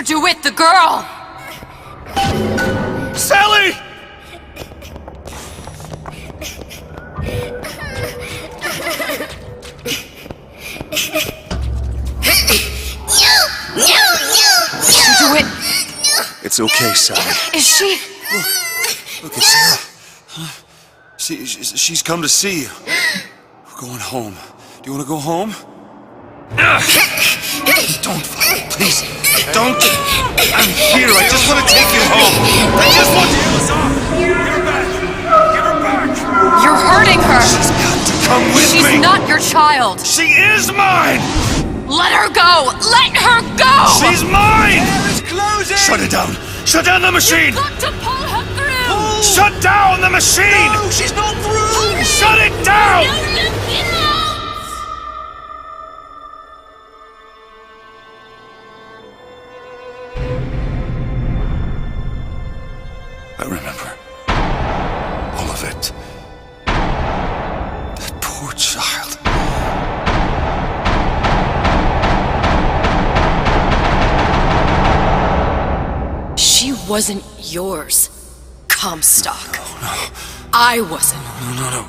DeWitt, the girl! Sally! Mr. DeWitt! It's okay, Sally. Is she? Look, it's Sarah. She's come to see you. We're going home. Do you want to go home? Don't fall, please. Don't. I'm here. I just want to take you home. I just want to. Give her back. Give her back. You're hurting her. She's got to come with me. She's not your child. She is mine. Let her go. Let her go. She's mine. It's closing. Shut it down. Shut down the machine. You've got to pull her through. Pull. Shut down the machine. No, she's not through. Shut it down. I remember all of it. That poor child. She wasn't yours, Comstock. No. I wasn't. No.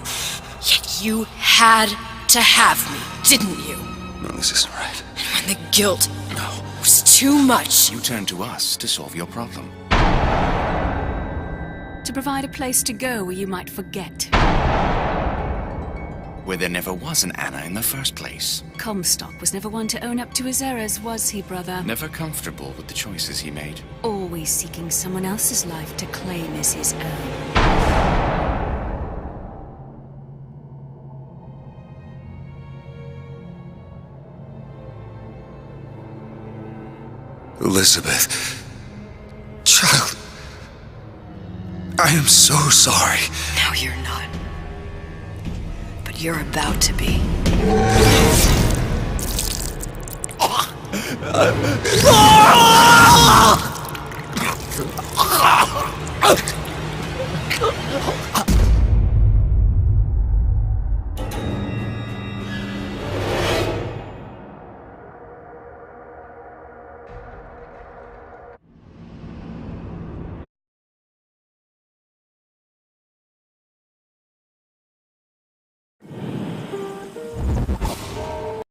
Yet you had to have me, didn't you? No, this isn't right. And when the guilt was too much... You turned to us to solve your problem. To provide a place to go where you might forget. Where there never was an Anna in the first place. Comstock was never one to own up to his errors, was he, brother? Never comfortable with the choices he made. Always seeking someone else's life to claim as his own. Elizabeth. Child. I am so sorry. No, you're not. But you're about to be.